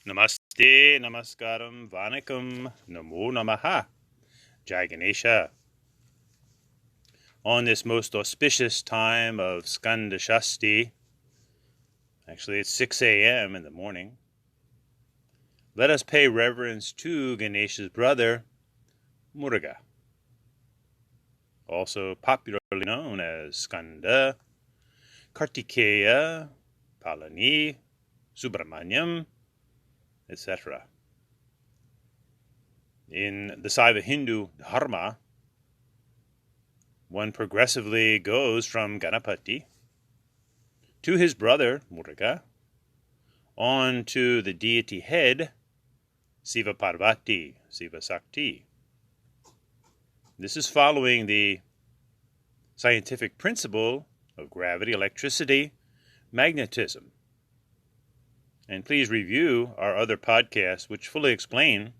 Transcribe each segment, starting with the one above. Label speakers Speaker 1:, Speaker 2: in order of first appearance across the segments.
Speaker 1: Namaste, Namaskaram, Vanakkam, Namo Namaha, Jai Ganesha. On this most auspicious time of Skanda Shasti, actually it's 6 a.m. in the morning, let us pay reverence to Ganesha's brother, Muruga, also popularly known as Skanda, Kartikeya, Palani, Subramanyam, etc. In the Saiva Hindu Dharma, one progressively goes from Ganapati to his brother, Muruga, on to the deity head, Siva Parvati, Siva Sakti. This is following the scientific principle of gravity, electricity, magnetism. And please review our other podcasts which fully explain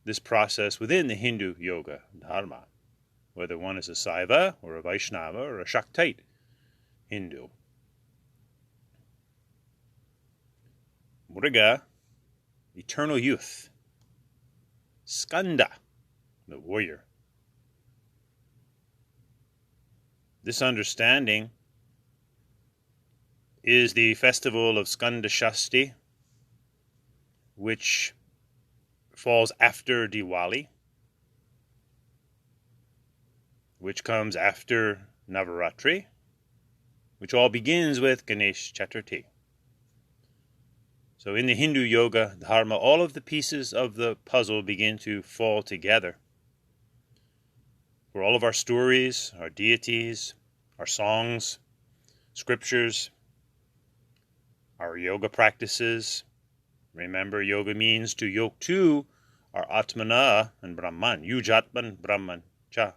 Speaker 1: this process within the Hindu Yoga Dharma, whether one is a Saiva or a Vaishnava or a Shaktite Hindu. Muruga, eternal youth. Skanda, the warrior. This understanding is the festival of Skanda Shasti, which falls after Diwali, which comes after Navaratri, which all begins with Ganesh Chaturthi. So in the Hindu Yoga Dharma, all of the pieces of the puzzle begin to fall together. For all of our stories, our deities, our songs, scriptures, our yoga practices. Remember, yoga means to yoke to our Atmana and Brahman, Yujatman Brahman Cha.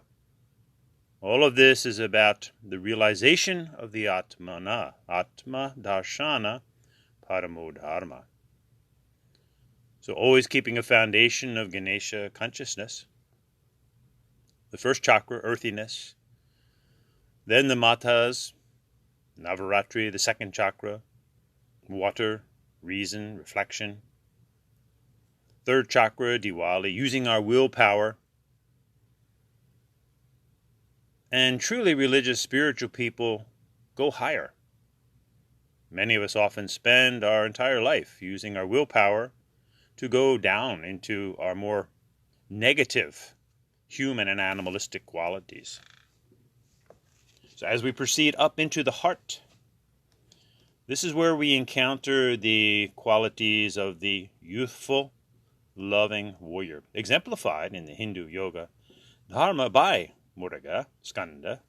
Speaker 1: All of this is about the realization of the Atmana, Atma Darshana Paramo Dharma. So always keeping a foundation of Ganesha consciousness. The first chakra, earthiness. Then the matas, Navaratri, the second chakra, water, reason, reflection. Third chakra, Diwali, using our willpower. And truly religious, spiritual people go higher. Many of us often spend our entire life using our willpower to go down into our more negative human and animalistic qualities. So as we proceed up into the heart, this is where we encounter the qualities of the youthful, loving warrior, exemplified in the Hindu Yoga Dharma by Muruga, Skanda,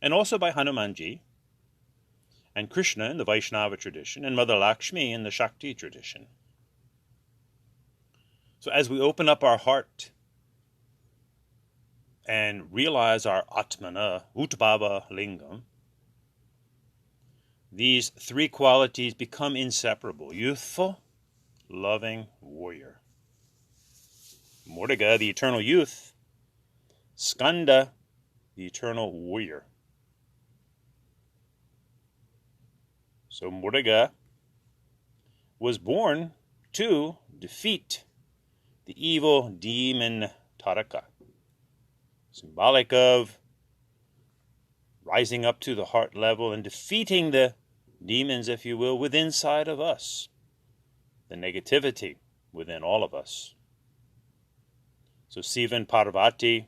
Speaker 1: and also by Hanumanji, and Krishna in the Vaishnava tradition, and Mother Lakshmi in the Shakti tradition. So as we open up our heart and realize our Atmana, Utbhava Lingam, these three qualities become inseparable. Youthful, loving warrior. Muruga, the eternal youth. Skanda, the eternal warrior. So Muruga was born to defeat the evil demon Taraka, symbolic of rising up to the heart level and defeating the demons, if you will, within inside of us, the negativity within all of us. So Siva and Parvati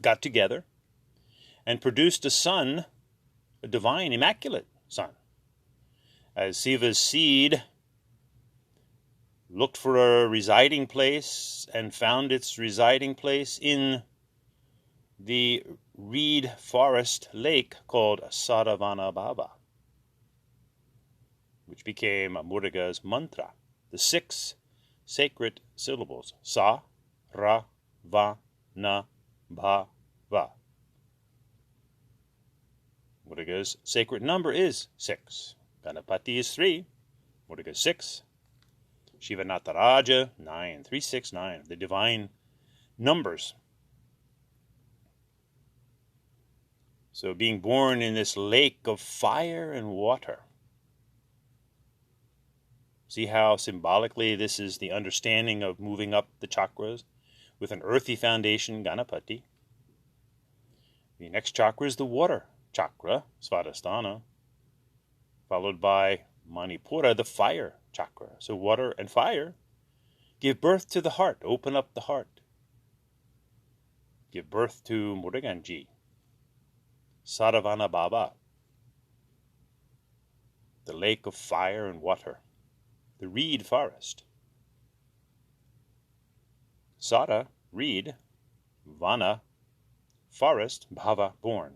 Speaker 1: got together and produced a son, a divine, immaculate son. As Siva's seed looked for a residing place and found its residing place in the reed forest lake called Saravana Bhava, which became Muruga's mantra, the 6 sacred syllables, Sa, Ra, Va, Na, Bha, Va. Muruga's sacred number is 6. Ganapati is 3. Muruga 6. Shiva Nataraja 9. 369. The divine numbers. So being born in this lake of fire and water, See how symbolically this is the understanding of moving up the chakras with an earthy foundation, Ganapati. The next chakra is the water chakra, Svadhisthana, followed by Manipura, the fire chakra. So water and fire give birth to the heart, open up the heart. Give birth to Muruganji, Saravana Baba, the lake of fire and water, the reed forest. Sada, reed, Vana, forest, Bhava, born.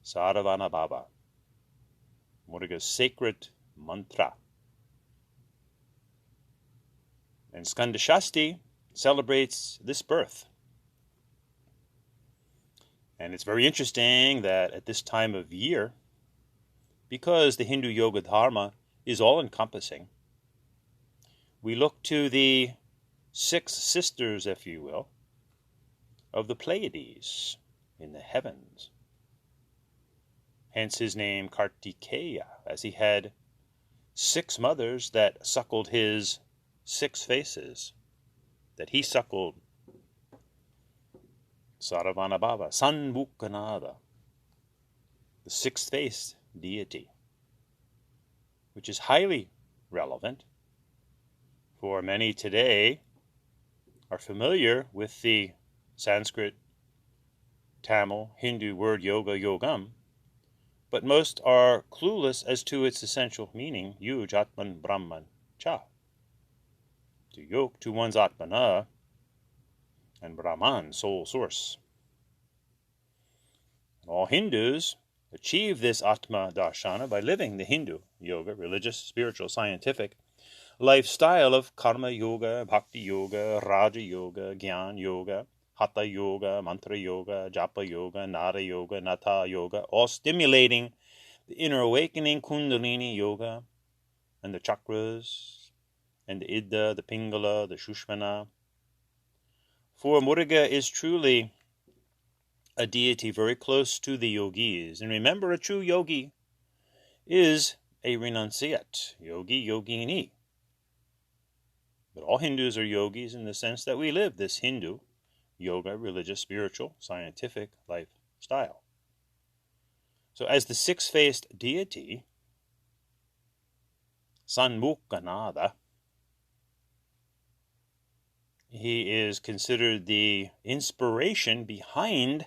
Speaker 1: Saravana Baba, Muruga's sacred mantra. And Skanda Shasti celebrates this birth. And it's very interesting that at this time of year, because the Hindu Yoga Dharma is all-encompassing, we look to the 6 sisters, if you will, of the Pleiades in the heavens. Hence his name Kartikeya, as he had 6 mothers that suckled his 6 faces, that he suckled. Saravana Baba, Sanmukhanada, the 6th-faced deity, which is highly relevant, for many today are familiar with the Sanskrit, Tamil, Hindu word yoga, yogam, but most are clueless as to its essential meaning, yuj atman brahman cha, to yoke to one's atmana, and Brahman, soul source. And all Hindus achieve this Atma Darshana by living the Hindu yoga, religious, spiritual, scientific lifestyle of Karma Yoga, Bhakti Yoga, Raja Yoga, Gyan Yoga, Hatha Yoga, Mantra Yoga, Japa Yoga, Nada Yoga, Natha Yoga, all stimulating the inner awakening, Kundalini Yoga, and the chakras, and the Ida, the Pingala, the Shushmana. For Muruga is truly a deity very close to the yogis. And remember, a true yogi is a renunciate, yogi, yogini. But all Hindus are yogis in the sense that we live this Hindu yoga, religious, spiritual, scientific lifestyle. So as the 6-faced deity, Sanmukhanada, he is considered the inspiration behind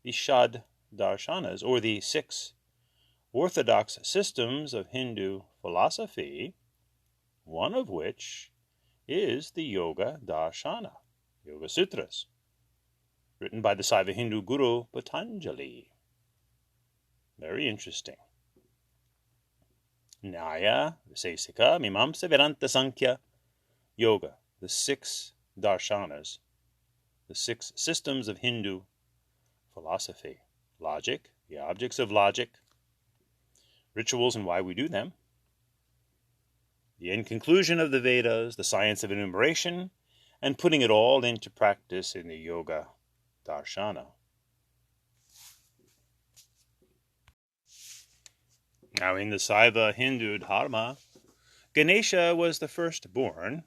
Speaker 1: the Shad Darshanas, or the 6 orthodox systems of Hindu philosophy, one of which is the Yoga Darshana, Yoga Sutras, written by the Saiva Hindu guru Patanjali. Very interesting. Nyaya, Visesika, Mimamsa, Vedanta, Sankhya, Yoga, the 6 darshanas, the 6 systems of Hindu philosophy. Logic, the objects of logic, rituals and why we do them, the end conclusion of the Vedas, the science of enumeration, and putting it all into practice in the Yoga Darshana. Now, in the Saiva Hindu Dharma, Ganesha was the firstborn,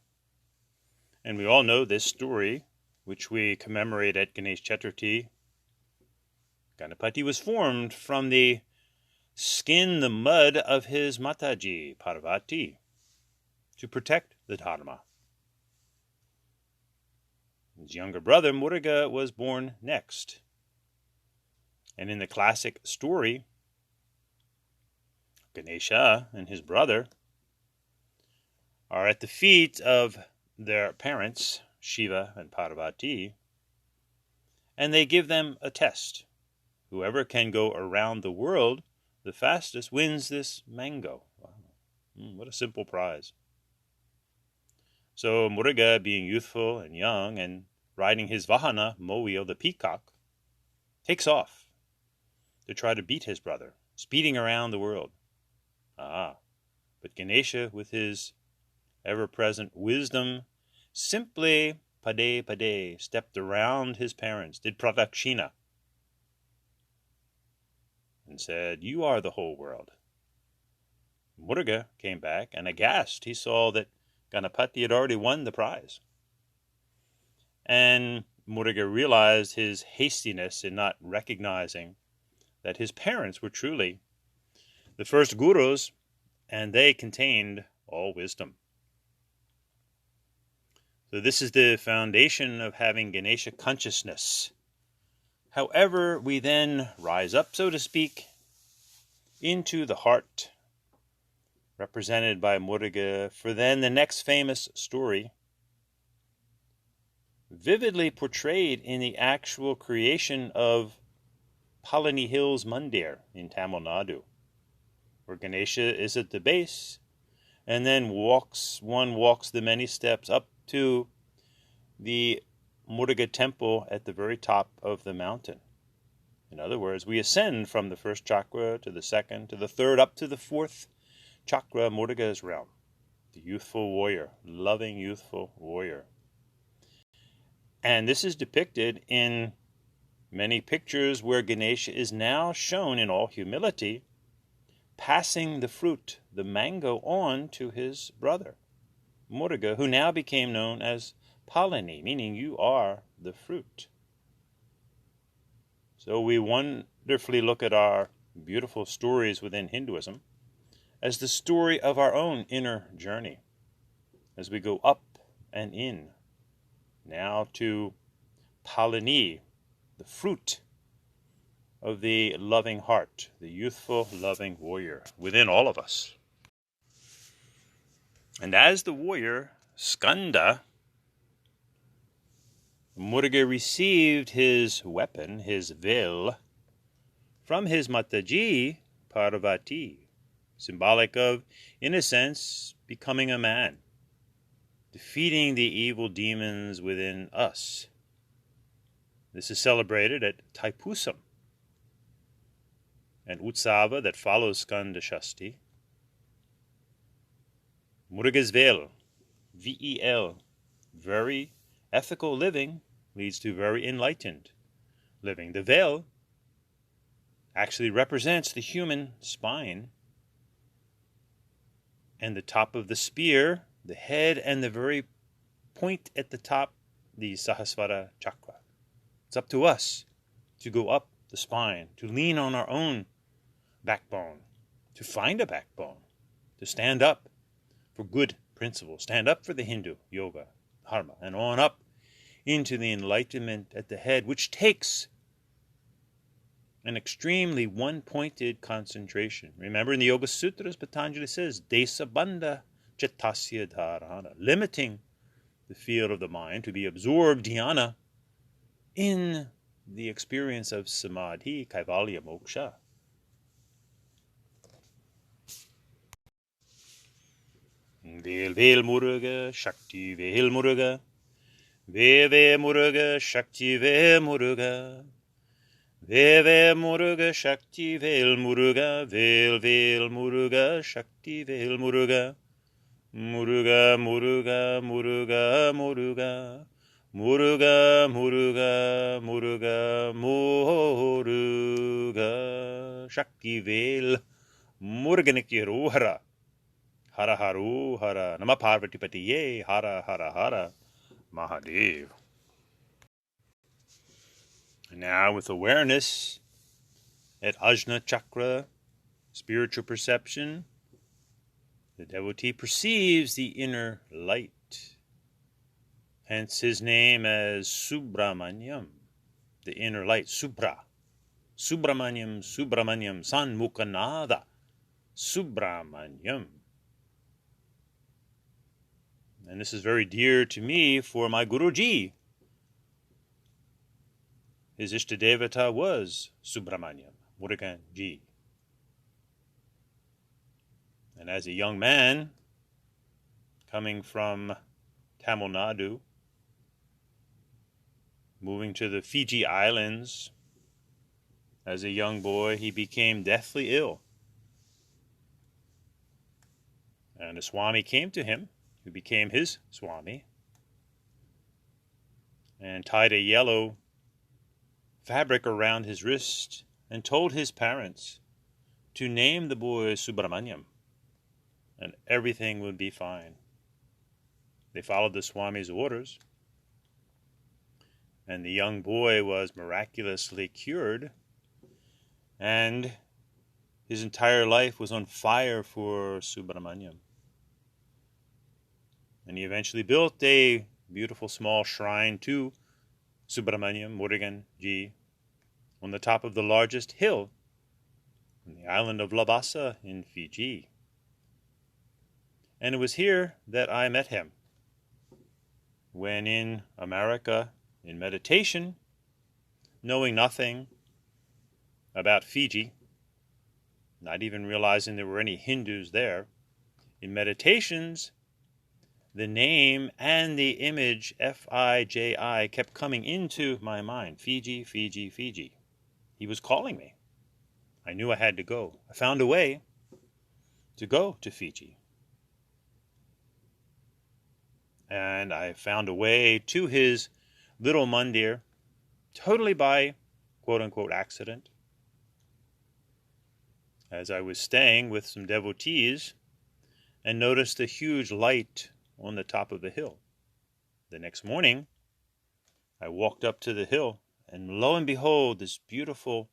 Speaker 1: and we all know this story, which we commemorate at Ganesh Chaturthi. Ganapati was formed from the skin, the mud of his Mataji, Parvati, to protect the Dharma. His younger brother, Muruga, was born next. And in the classic story, Ganesha and his brother are at the feet of their parents, Shiva and Parvati, and they give them a test. Whoever can go around the world the fastest wins this mango. Wow. What a simple prize. So Muruga, being youthful and young and riding his Vahana, Moio, the peacock, takes off to try to beat his brother, speeding around the world. But Ganesha, with his ever-present wisdom, simply pade stepped around his parents, did pradakshina, and said, "You are the whole world. Muruga came back, and aghast he saw that Ganapati had already won the prize. And Muruga realized his hastiness in not recognizing that his parents were truly the first gurus, and they contained all wisdom. So this is the foundation of having Ganesha consciousness. However, we then rise up, so to speak, into the heart, represented by Muruga, for then the next famous story, vividly portrayed in the actual creation of Palani Hills Mandir in Tamil Nadu, where Ganesha is at the base, and then one walks the many steps up to the Muruga temple at the very top of the mountain. In other words, we ascend from the first chakra to the second, to the third, up to the fourth chakra, Muruga's realm. The youthful warrior, loving youthful warrior. And this is depicted in many pictures where Ganesha is now shown in all humility, passing the fruit, the mango, on to his brother, Muruga, who now became known as Palani, meaning you are the fruit. So we wonderfully look at our beautiful stories within Hinduism as the story of our own inner journey, as we go up and in, now to Palani, the fruit of the loving heart, the youthful, loving warrior within all of us. And as the warrior, Skanda, Muruga received his weapon, his veil, from his Mataji, Parvati, symbolic of, in a sense, becoming a man, defeating the evil demons within us. This is celebrated at Taipusam, an Utsava that follows Skanda Shasti. Muruga's veil, V-E-L, very ethical living leads to very enlightened living. The veil actually represents the human spine, and the top of the spear, the head, and the very point at the top, the Sahasrara chakra. It's up to us to go up the spine, to lean on our own backbone, to find a backbone, to stand up for good principles, stand up for the Hindu yoga, dharma, and on up into the enlightenment at the head, which takes an extremely one-pointed concentration. Remember in the Yoga Sutras, Patanjali says, Desa Bandha Chittasya Dharana, limiting the field of the mind to be absorbed, dhyana, in the experience of samadhi, kaivalya, moksha. Vel Vel Muruga, Shakti Vel Muruga, Ve Muruga, Shakti Ve Muruga, Ve Muruga, Shakti Vel Muruga, Vel Muruga, Shakti Vel Muruga, Muruga, Muruga, Muruga, Muruga, Muruga, Muruga, Muruga, Muruga, Shakti Vel Muruga Nikki Hara, Hara Haru Hara, Nama Parvati Patiye, Hara Hara Hara, Mahadev. And now with awareness at Ajna Chakra, spiritual perception, the devotee perceives the inner light. Hence his name as Subramanyam, the inner light, Subra. Subramanyam, Subramanyam, Sanmukhanada, Subramanyam. And this is very dear to me for my Guruji. His Ishtadevata was Subramanyam, Murugan Ji. And as a young man, coming from Tamil Nadu, moving to the Fiji Islands, as a young boy, he became deathly ill. And a Swami came to him, who became his Swami, and tied a yellow fabric around his wrist and told his parents to name the boy Subramanyam. and everything would be fine. They followed the Swami's orders, and the young boy was miraculously cured, and his entire life was on fire for Subramanyam. And he eventually built a beautiful small shrine to Subramanyam Murugan Ji on the top of the largest hill on the island of Labasa in Fiji. And it was here that I met him, when in America in meditation, knowing nothing about Fiji, not even realizing there were any Hindus there. In meditations, the name and the image Fiji kept coming into my mind. Fiji, Fiji, Fiji. He was calling me. I knew I had to go. I found a way to go to Fiji. And I found a way to his little mandir totally by quote-unquote accident. As I was staying with some devotees and noticed a huge light on the top of the hill. The next morning, I walked up to the hill, and lo and behold, this beautiful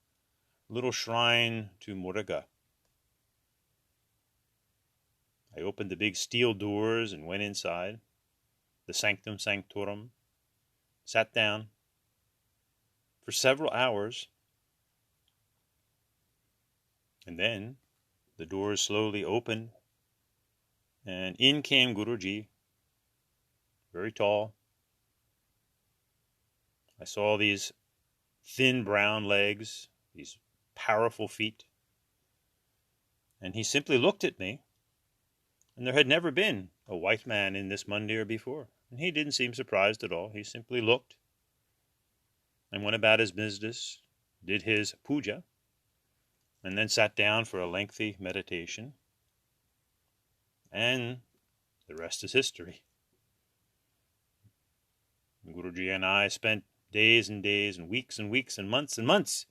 Speaker 1: little shrine to Muruga. I opened the big steel doors and went inside, the sanctum sanctorum, sat down for several hours, and then the doors slowly opened, and in came Guruji, very tall. I saw these thin brown legs, these powerful feet, and he simply looked at me, and there had never been a white man in this mandir before, and he didn't seem surprised at all. He simply looked and went about his business, did his puja, and then sat down for a lengthy meditation, and the rest is history. Guruji and I spent days and days and weeks and months,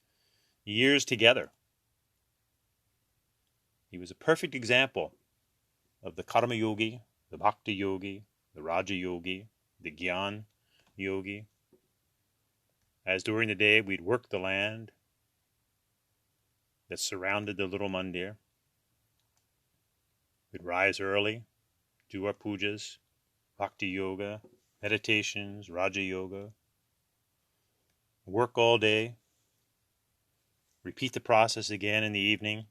Speaker 1: years together. He was a perfect example of the karma yogi, the bhakti yogi, the raja yogi, the gyan yogi. As during the day we'd work the land that surrounded the little mandir. We'd rise early, do our pujas, bhakti yoga, meditations, raja yoga, work all day, repeat the process again in the evening,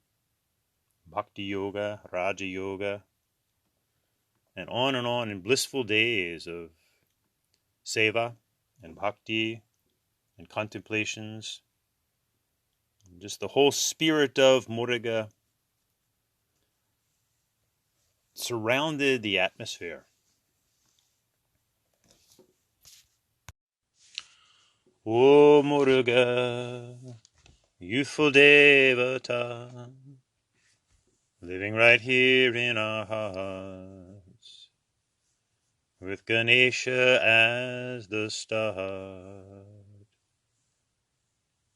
Speaker 1: bhakti yoga, raja yoga, and on in blissful days of seva and bhakti and contemplations. Just the whole spirit of Muruga surrounded the atmosphere. O Muruga, youthful devata, living right here in our hearts, with Ganesha as the start.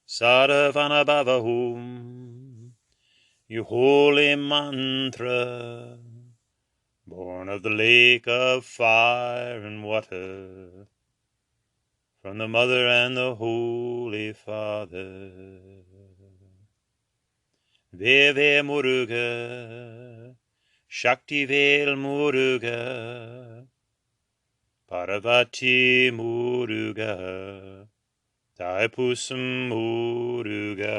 Speaker 1: Saravanabhavahum, you holy mantra, born of the lake of fire and water, from the Mother and the Holy Father. Veve Muruga, Shakti Vel Muruga, Parvati Muruga, Taipusam Muruga.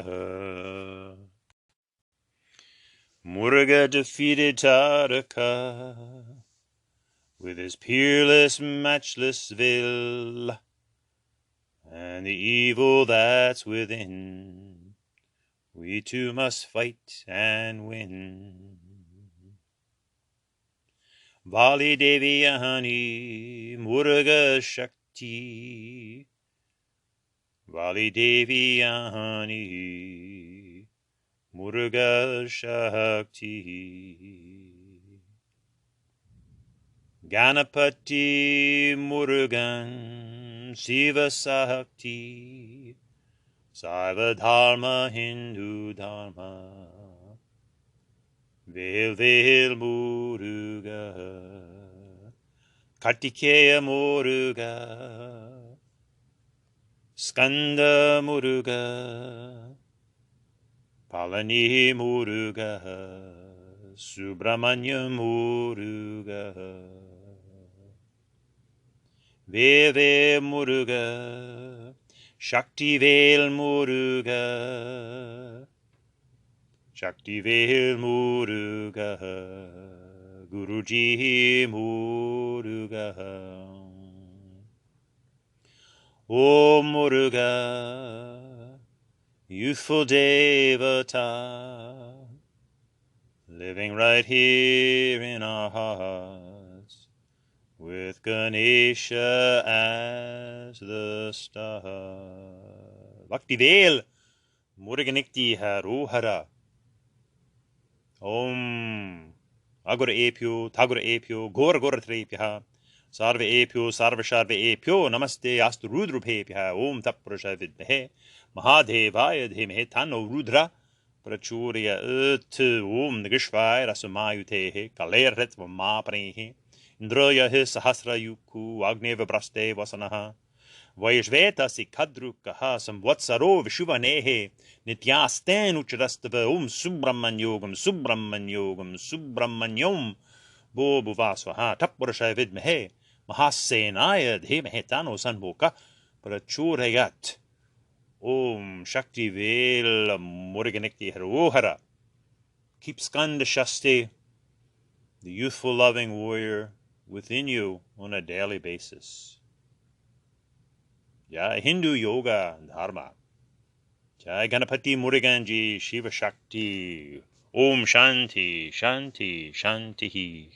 Speaker 1: Muruga defeated Taraka with his peerless, matchless will, and the evil that's within, we too must fight and win. Vali Deviyani Muruga Shakti, Vali Deviyani Muruga Shakti. Ganapati Murugan Shiva Sakti, Saiva Dharma Hindu Dharma, Vel Vel Muruga, Kartikeya Muruga, Skanda Muruga, Palani Muruga, Subramanya Muruga, Veve Muruga, Shaktivel Muruga, Shaktivel Muruga, Guruji Muruga, Om Muruga, youthful Devata, living right here in our hearts, with Ganesha as the star. Bhaktivel Muruganikti Harohara. Om Agura Epyo, Tagura Epyo, Gora Gora Trepya, Sarva Epyo, Sarva Sharva Epyo, Namaste Astu Rudrupepya, Om Tapurasha Vidmehe, Mahadevaya Dhemehe, Tano Rudra, Prachurya Ut, Om Nagishvai Rasumayutehe, Kalerret Maprehe, Indroya His Sahasra Yuku, Agneva Braste Vasanaha, Vayashveta Sikadrukaha Samvatsaro Vishuvanehe Nityasten Uchrastava Subramanyogam Subramanyogam Subramanyom Bo Buvasvaha Tapurasha Vidmehe Mahasenaya Dhemehetano Sanboka Prachurayat Om Shakti Vel Muruganekti Harohara. Keep Skanda Shasti, the youthful loving warrior, within you on a daily basis. Jai Hindu Yoga Dharma. Jai Ganapati Muruganji Shiva Shakti. Om Shanti Shanti Shanti.